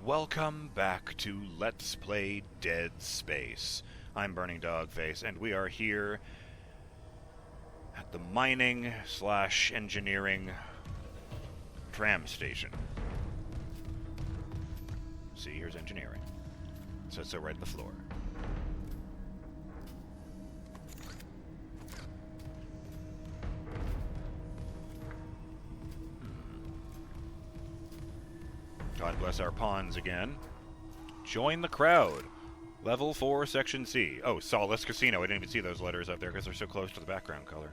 Welcome back to Let's Play Dead Space. I'm BurningDogFace, and we are here at the mining/engineering tram station. See, here's engineering. So it's right on the floor. God bless our pawns again. Join the crowd. Level 4, Section C. Oh, Solace Casino. I didn't even see those letters up there because they're so close to the background color.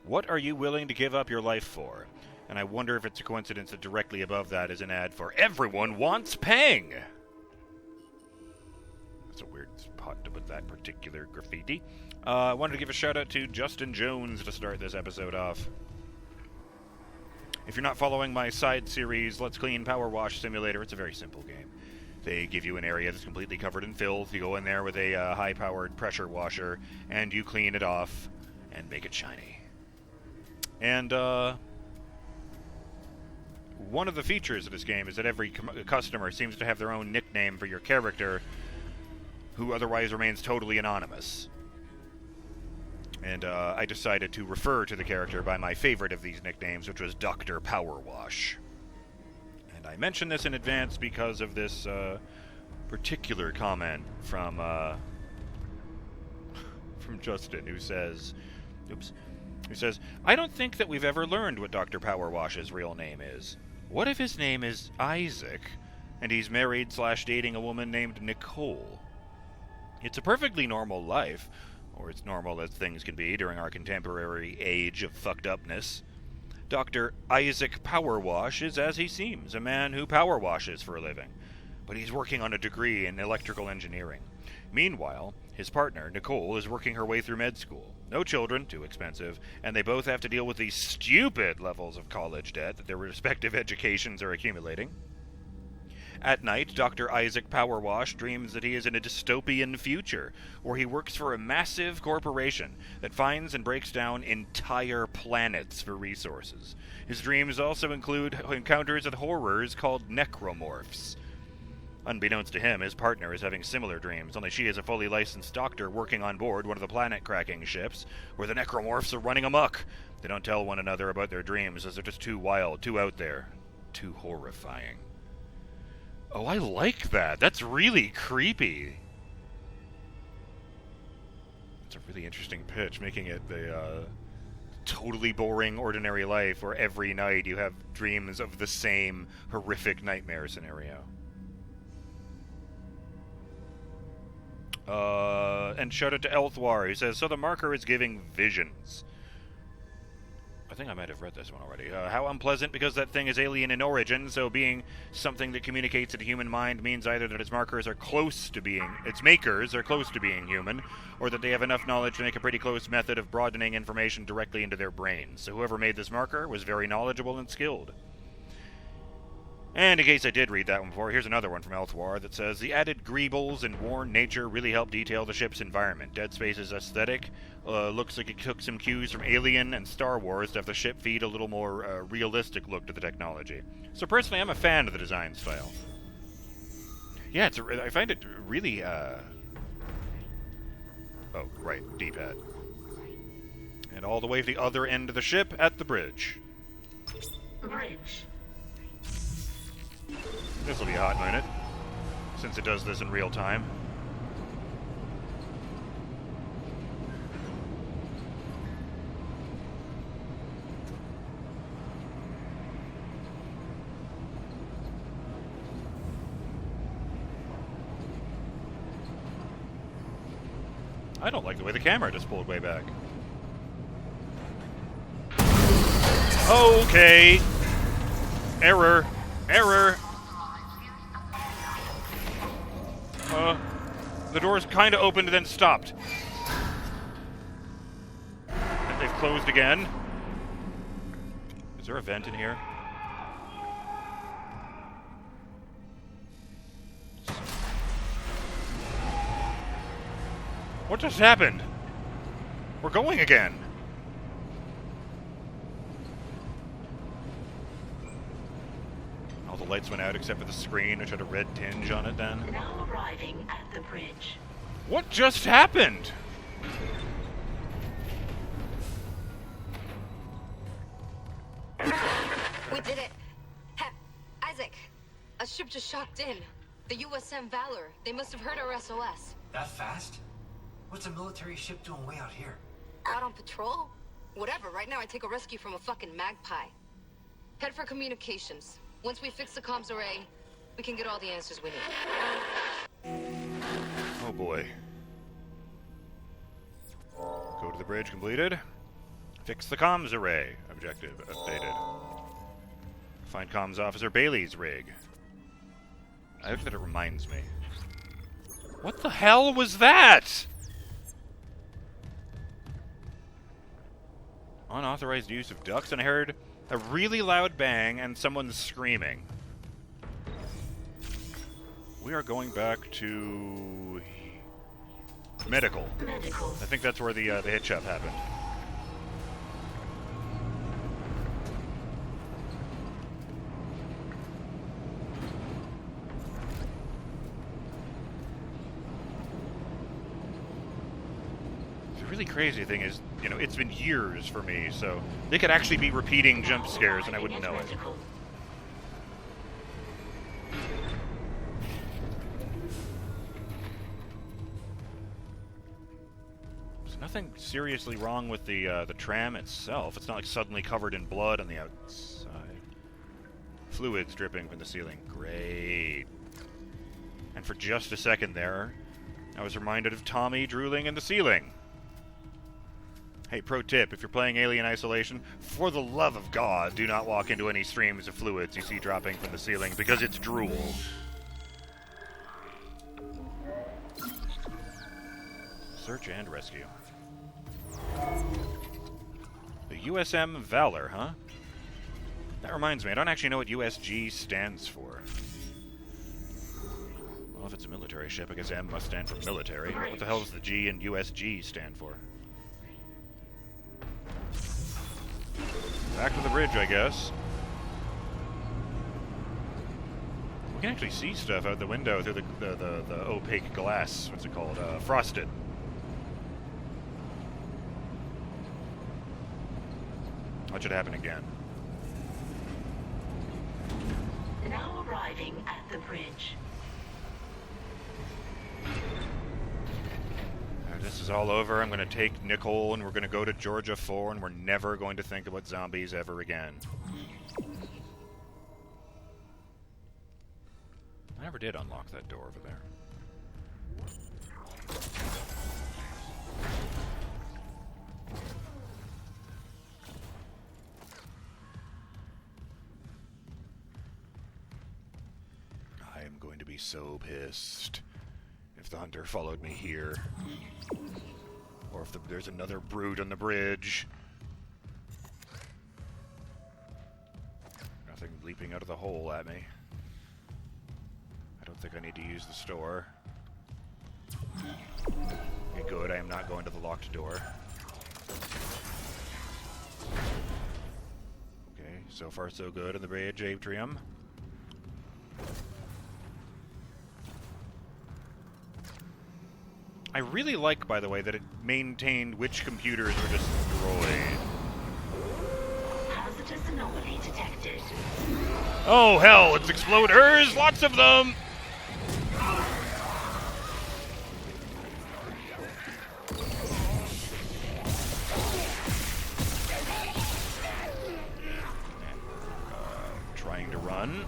What are you willing to give up your life for? And I wonder if it's a coincidence that directly above that is an ad for Everyone Wants Peng! That's a weird spot to put that particular graffiti. I wanted to give a shout out to Justin Jones to start this episode off. If you're not following my side series, Let's Clean Power Wash Simulator, it's a very simple game. They give you an area that's completely covered in filth. You go in there with a high-powered pressure washer, and you clean it off and make it shiny. And one of the features of this game is that every customer seems to have their own nickname for your character, who otherwise remains totally anonymous. And I decided to refer to the character by my favorite of these nicknames, which was Dr. Power Wash. And I mention this in advance because of this particular comment from Justin, who says, I don't think that we've ever learned what Dr. Power Wash's real name is. What if his name is Isaac, and he's married/dating a woman named Nicole? It's a perfectly normal life, or as normal as things can be during our contemporary age of fucked upness. Dr. Isaac Power Wash is as he seems, a man who power washes for a living, but he's working on a degree in electrical engineering. Meanwhile, his partner, Nicole, is working her way through med school. No children, too expensive, and they both have to deal with these stupid levels of college debt that their respective educations are accumulating. At night, Dr. Isaac Power Wash dreams that he is in a dystopian future, where he works for a massive corporation that finds and breaks down entire planets for resources. His dreams also include encounters with horrors called necromorphs. Unbeknownst to him, his partner is having similar dreams, only she is a fully licensed doctor working on board one of the planet-cracking ships, where the necromorphs are running amok. They don't tell one another about their dreams, as they're just too wild, too out there, too horrifying. Oh, I like that. That's really creepy. It's a really interesting pitch, making it the totally boring, ordinary life where every night you have dreams of the same horrific nightmare scenario. And shout out to Elthwar, who says, so the marker is giving visions. I think I might have read this one already. How unpleasant, because that thing is alien in origin, so being something that communicates to the human mind means either that its makers are close to being human, or that they have enough knowledge to make a pretty close method of broadening information directly into their brains. So whoever made this marker was very knowledgeable and skilled. And in case I did read that one before, here's another one from Elthwar that says, the added greebles and worn nature really help detail the ship's environment. Dead Space's aesthetic looks like it took some cues from Alien and Star Wars to have the ship feed a little more realistic look to the technology. So personally, I'm a fan of the design style. Yeah, I find it really, oh, right, D-pad. And all the way to the other end of the ship at the bridge. Bridge. This will be a hot minute, since it does this in real time. I don't like the way the camera just pulled way back. Okay. Error. The doors kind of opened and then stopped. And they've closed again. Is there a vent in here? What just happened? We're going again. lights went out except for the screen, which had a red tinge on it then. Now arriving at the bridge. What just happened? We did it. Isaac, a ship just shocked in. The USM Valor. They must have heard our SOS. That fast? What's a military ship doing way out here? Out on patrol? Whatever, right now I take a rescue from a fucking magpie. Head for communications. Once we fix the comms array, we can get all the answers we need. Oh boy. Go to the bridge completed. Fix the comms array. Objective updated. Find comms officer Bailey's rig. I hope that it reminds me. What the hell was that? Unauthorized use of ducts, and I heard a really loud bang and someone screaming. We are going back to medical. I think that's where the hitch up happened. The really crazy thing is, you know, it's been years for me, so they could actually be repeating jump scares and I wouldn't know it. There's nothing seriously wrong with the tram itself. It's not like suddenly covered in blood on the outside. Fluids dripping from the ceiling. Great. And for just a second there, I was reminded of Tommy drooling in the ceiling. Hey, pro tip, if you're playing Alien Isolation, for the love of God, do not walk into any streams of fluids you see dropping from the ceiling, because it's drool. Search and rescue. The USM Valor, huh? That reminds me, I don't actually know what USG stands for. Well, if it's a military ship, I guess M must stand for military. What the hell does the G and USG stand for? Back to the bridge, I guess. We can actually see stuff out the window through the opaque glass. What's it called? Frosted. That should happen again. Now arriving at the bridge. This is all over. I'm going to take Nicole and we're going to go to Georgia 4 and we're never going to think about zombies ever again. I never did unlock that door over there. I am going to be so pissed if the hunter followed me here. Or if there's another brood on the bridge. Nothing leaping out of the hole at me. I don't think I need to use the store. Okay, good. I am not going to the locked door. Okay, so far so good in the bridge atrium. I really like, by the way, that it maintained which computers were destroyed. Hazardous anomaly detected. Oh, hell, it's exploders! Lots of them! Trying to run.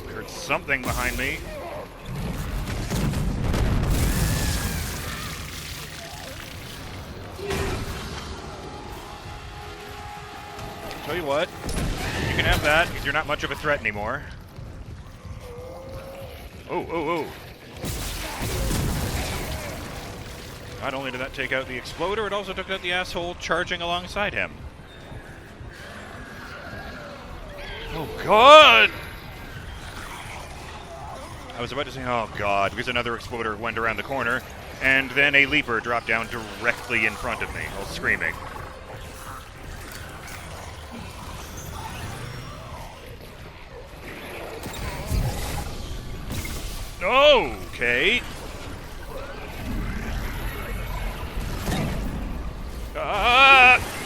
I heard something behind me. Tell you what, you can have that because you're not much of a threat anymore. Oh. Not only did that take out the exploder, it also took out the asshole charging alongside him. Oh, God! I was about to say, oh, God, because another exploder went around the corner, and then a leaper dropped down directly in front of me, while screaming. Okay.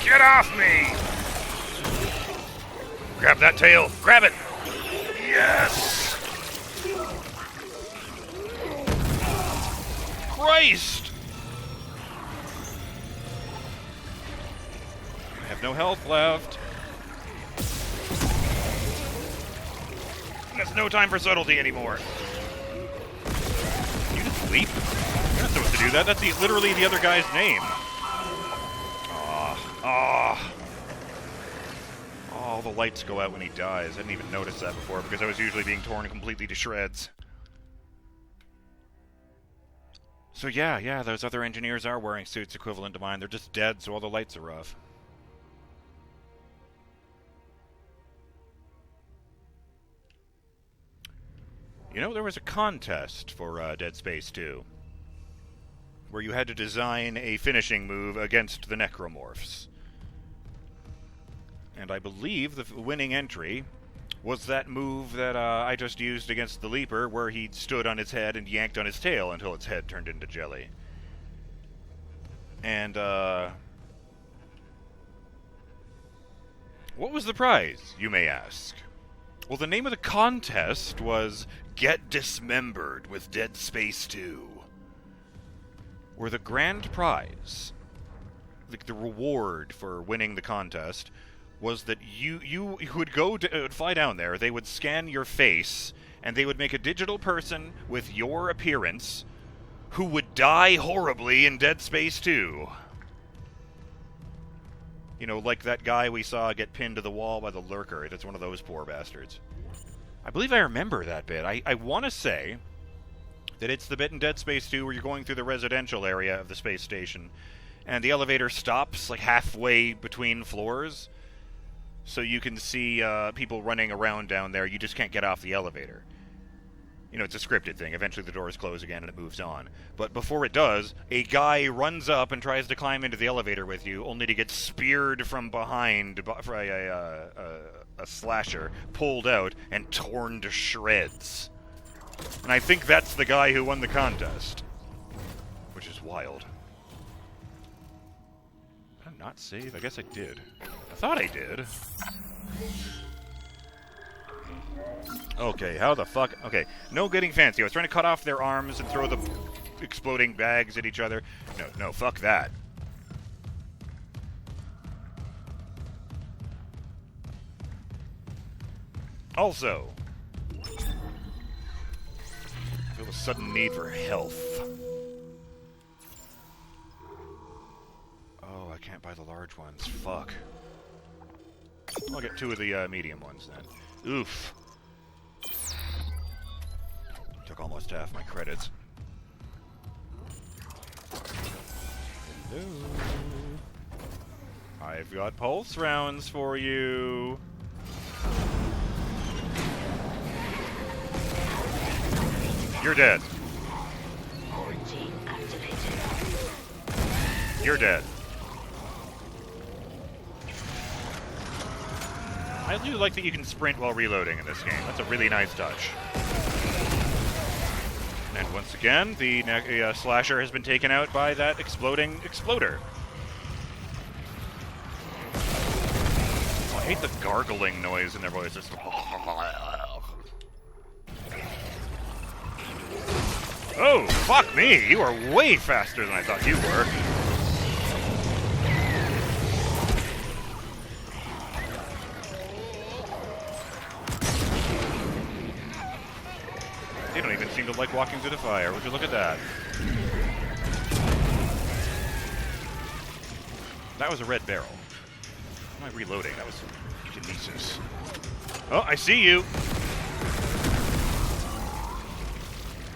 Get off me! Grab that tail. Grab it. Yes! Christ! I have no health left. There's no time for subtlety anymore. You just leap? You're not supposed to do that. That's literally the other guy's name. All the lights go out when he dies. I didn't even notice that before because I was usually being torn completely to shreds. So yeah, those other engineers are wearing suits equivalent to mine. They're just dead, so all the lights are off. You know, there was a contest for Dead Space 2, where you had to design a finishing move against the necromorphs. And I believe the winning entry was that move that I just used against the Leaper, where he stood on its head and yanked on its tail until its head turned into jelly. And, what was the prize, you may ask? Well, the name of the contest was Get Dismembered with Dead Space 2. Where the grand prize, the reward for winning the contest, was that you would fly down there, they would scan your face, and they would make a digital person with your appearance who would die horribly in Dead Space 2. You know, like that guy we saw get pinned to the wall by the lurker. It's one of those poor bastards. I believe I remember that bit. I want to say that it's the bit in Dead Space 2 where you're going through the residential area of the space station, and the elevator stops, like, halfway between floors, so you can see people running around down there. You just can't get off the elevator. You know, it's a scripted thing. Eventually the doors close again and it moves on. But before it does, a guy runs up and tries to climb into the elevator with you, only to get speared from behind by a slasher, pulled out, and torn to shreds. And I think that's the guy who won the contest. Which is wild. Did I not save? I guess I did. I thought I did. Okay, how the fuck? Okay, no getting fancy. I was trying to cut off their arms and throw the exploding bags at each other. No, fuck that. Also, I feel a sudden need for health. Oh, I can't buy the large ones. Fuck. I'll get 2 of the medium ones then. Oof. Took almost half my credits. Hello. I've got pulse rounds for you. You're dead. Quarantine activated. You're dead. I do like that you can sprint while reloading in this game. That's a really nice touch. And once again, the slasher has been taken out by that exploding exploder. Oh, I hate the gargling noise in their voices. Oh, fuck me! You are way faster than I thought you were. They don't even seem to like walking through the fire. Would you look at that? That was a red barrel. How am I reloading? That was kinesis. Oh, I see you!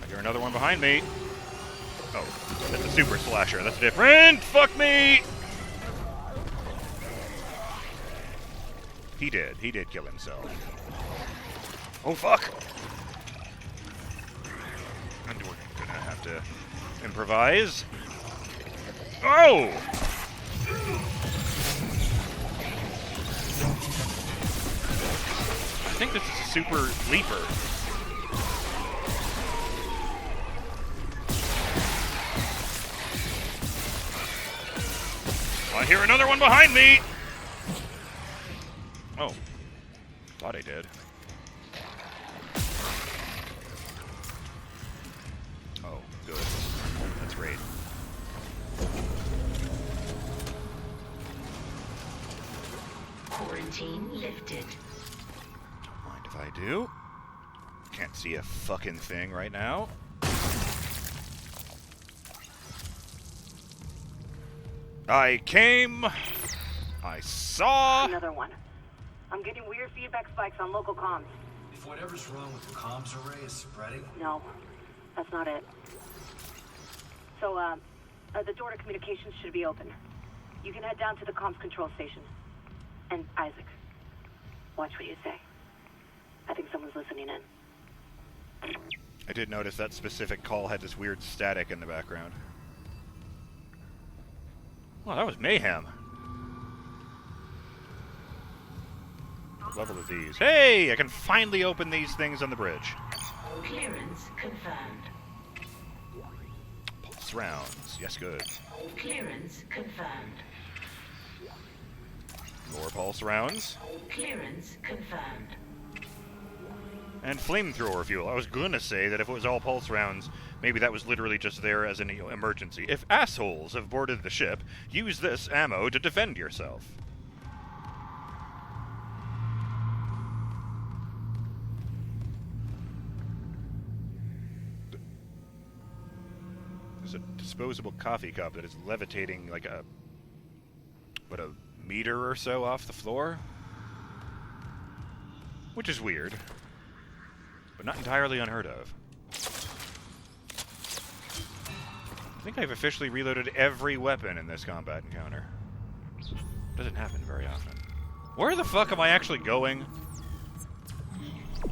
I hear another one behind me. Oh, that's a super slasher. That's different! Fuck me! He did. He did kill himself. Oh, fuck! I'm gonna have to improvise. Oh! I think this is a super leaper. I hear another one behind me! Oh. Thought I did. Oh, good. That's great. Quarantine lifted. Don't mind if I do. Can't see a fucking thing right now. I came. I saw. Another one. I'm getting weird feedback spikes on local comms. If whatever's wrong with the comms array is spreading... No, that's not it. So, the door to communications should be open. You can head down to the comms control station. And Isaac, watch what you say. I think someone's listening in. I did notice that specific call had this weird static in the background. Well, that was mayhem. What level are these? Hey! I can finally open these things on the bridge. Clearance confirmed. Pulse rounds. Yes, good. Clearance confirmed. More pulse rounds. Clearance confirmed. And flamethrower fuel. I was gonna say that if it was all pulse rounds, maybe that was literally just there as an emergency. If assholes have boarded the ship, use this ammo to defend yourself. There's a disposable coffee cup that is levitating like a meter or so off the floor, which is weird, but not entirely unheard of. I think I've officially reloaded every weapon in this combat encounter. Doesn't happen very often. Where the fuck am I actually going?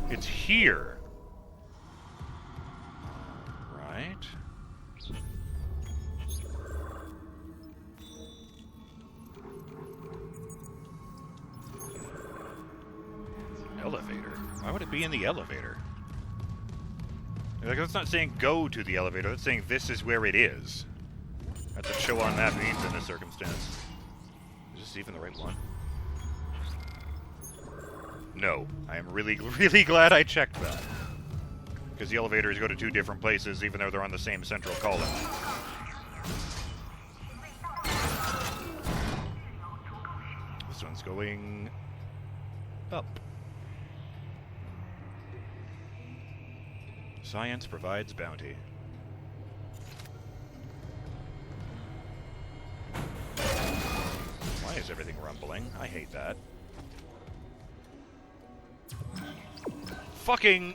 It's here. Right. Elevator? Why would it be in the elevator? Like, that's not saying go to the elevator, that's saying this is where it is. That's what show on map means in this circumstance. Is this even the right one? No. I am really, really glad I checked that. Because the elevators go to two different places, even though they're on the same central column. This one's going up. Science provides bounty. Why is everything rumbling? I hate that. Fucking...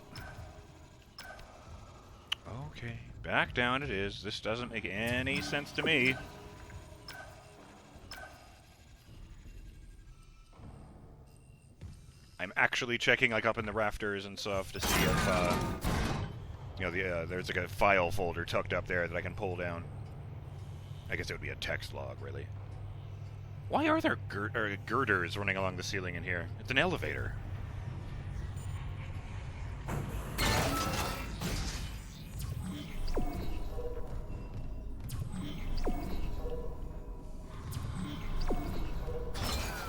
Okay, back down it is. This doesn't make any sense to me. I'm actually checking, like, up in the rafters and stuff to see if, you know, there's like a file folder tucked up there that I can pull down. I guess it would be a text log, really. Why are there girders running along the ceiling in here? It's an elevator.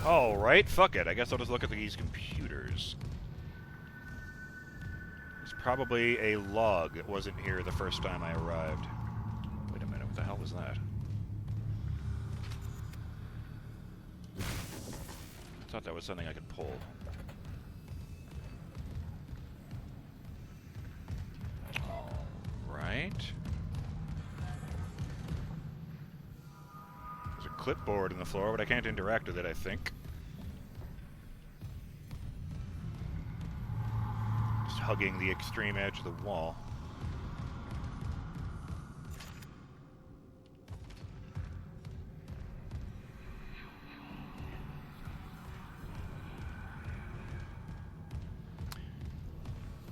Alright, fuck it. I guess I'll just look at these computers. Probably a log that wasn't here the first time I arrived. Wait a minute, what the hell was that? I thought that was something I could pull. Alright. There's a clipboard in the floor, but I can't interact with it, I think. Hugging the extreme edge of the wall.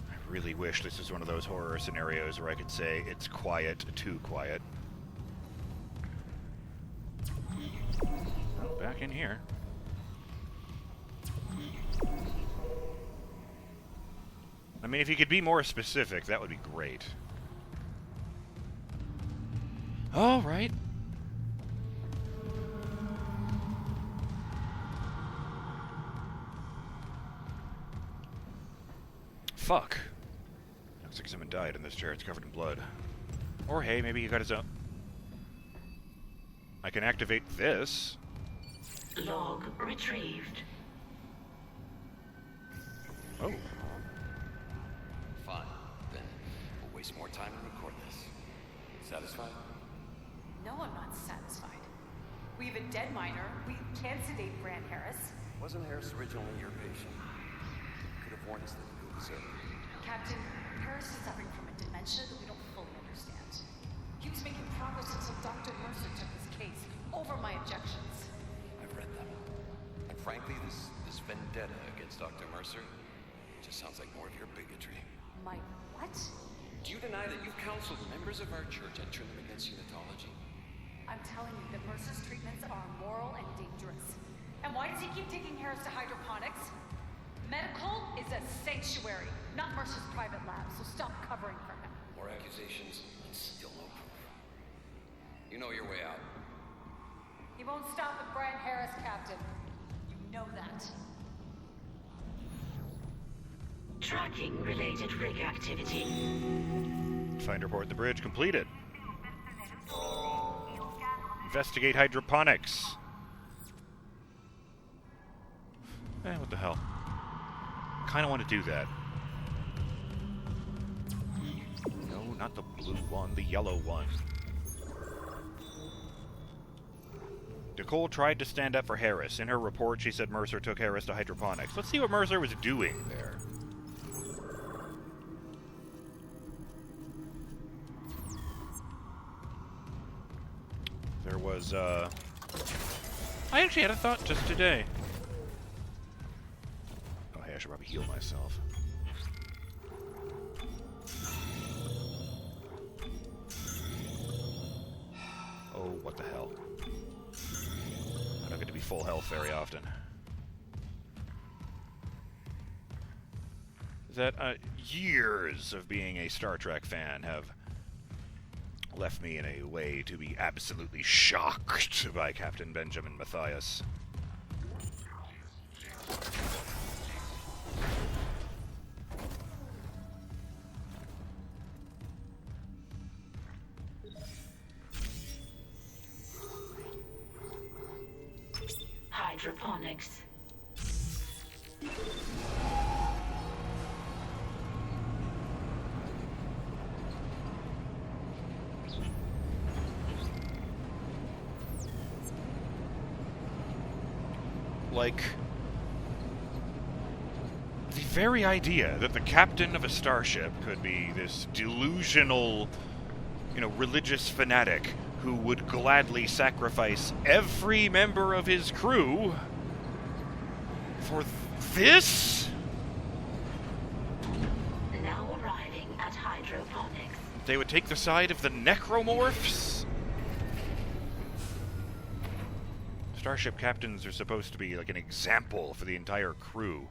I really wish this is one of those horror scenarios where I could say it's quiet, too quiet. Oh, back in here. I mean, if you could be more specific, that would be great. All right. Fuck. Looks like someone died in this chair. It's covered in blood. Or hey, maybe he got his own. I can activate this. Log retrieved. Oh. Fine. Then we'll waste more time and record this. Satisfied? No, I'm not satisfied. We have a dead minor. We can't sedate Brand Harris. Wasn't Harris originally your patient? Could have warned us that you would, sir. Captain, Harris is suffering from a dementia that we don't fully understand. He was making progress until Dr. Mercer took his case over my objections. I've read them. And frankly, this vendetta against Dr. Mercer just sounds like more of your bigotry. My what? Do you deny that you've counseled members of our church and turned them against unitology? I'm telling you that Mercer's treatments are immoral and dangerous. And why does he keep taking Harris to hydroponics? Medical is a sanctuary, not Mercer's private lab, so stop covering for him. More accusations and still no proof. You know your way out. He won't stop at Brand Harris, Captain. You know that. Tracking related rig activity. Find report at the bridge completed. Investigate hydroponics. What the hell? Kinda want to do that. No, not the blue one, the yellow one. Nicole tried to stand up for Harris. In her report, she said Mercer took Harris to hydroponics. Let's see what Mercer was doing there. There was, I actually had a thought just today. Oh, hey, I should probably heal myself. Oh, what the hell. I don't get to be full health very often. That, years of being a Star Trek fan have left me in a way to be absolutely shocked by Captain Benjamin Mathias. Hydroponics. Like, the very idea that the captain of a starship could be this delusional, religious fanatic who would gladly sacrifice every member of his crew for this? Now arriving at hydroponics. They would take the side of the necromorphs? Starship captains are supposed to be like an example for the entire crew.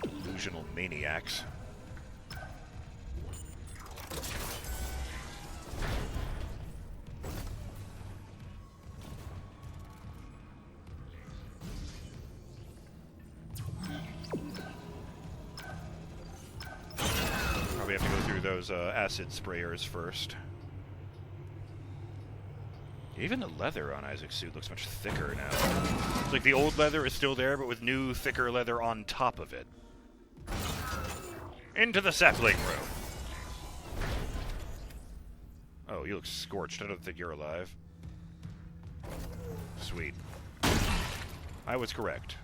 Delusional maniacs. Probably have to go through those acid sprayers first. Even the leather on Isaac's suit looks much thicker now. It's like the old leather is still there, but with new, thicker leather on top of it. Into the sapling room. Oh, you look scorched. I don't think you're alive. Sweet. I was correct.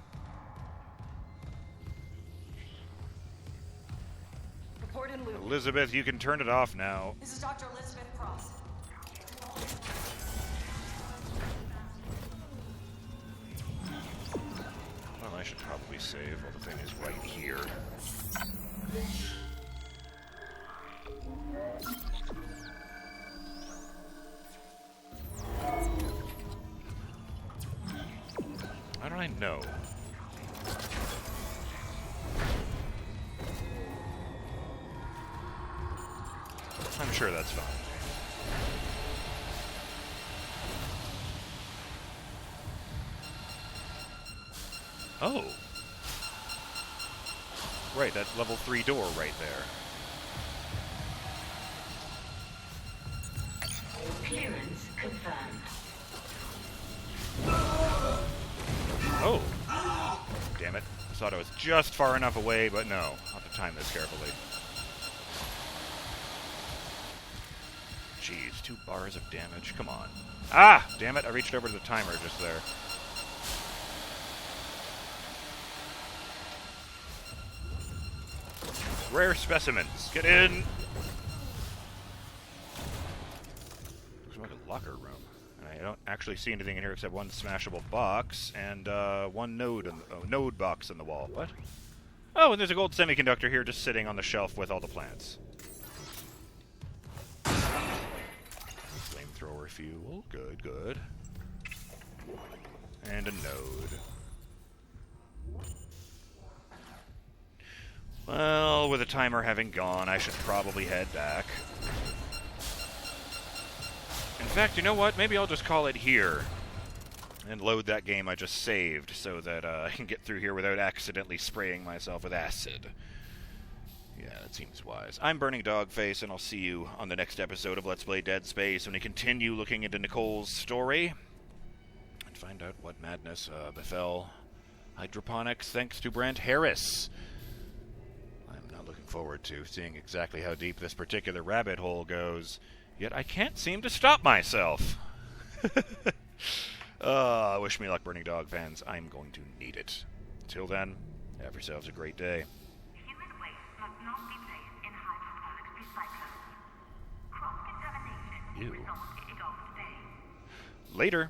Report in loop. Elizabeth, you can turn it off now. This is Dr. Elizabeth Cross. Well, I should probably save. Well, the thing is right here. How do I know? I'm sure that's fine. Oh. Right, that level 3 door right there. Clearance confirmed. Oh! Damn it. I thought I was just far enough away, but no. I'll have to time this carefully. Jeez, 2 bars of damage. Come on. Ah! Damn it, I reached over to the timer just there. Rare specimens. Get in! Looks like a locker room. And I don't actually see anything in here except one smashable box and one node box in the wall. What? Oh, and there's a gold semiconductor here just sitting on the shelf with all the plants. Flamethrower fuel. Good, good. And a node. Well, with the timer having gone, I should probably head back. In fact, you know what? Maybe I'll just call it here and load that game I just saved so that I can get through here without accidentally spraying myself with acid. Yeah, that seems wise. I'm BurningDogFace, and I'll see you on the next episode of Let's Play Dead Space when we continue looking into Nicole's story and find out what madness befell hydroponics thanks to Brent Harris. Looking forward to seeing exactly how deep this particular rabbit hole goes, yet I can't seem to stop myself. Wish me luck, Burning Dog fans. I'm going to need it. Till then, have yourselves a great day. Human waste must not be placed in hydroponics recyclers. Cross-contamination will result in exhaust stain. Later.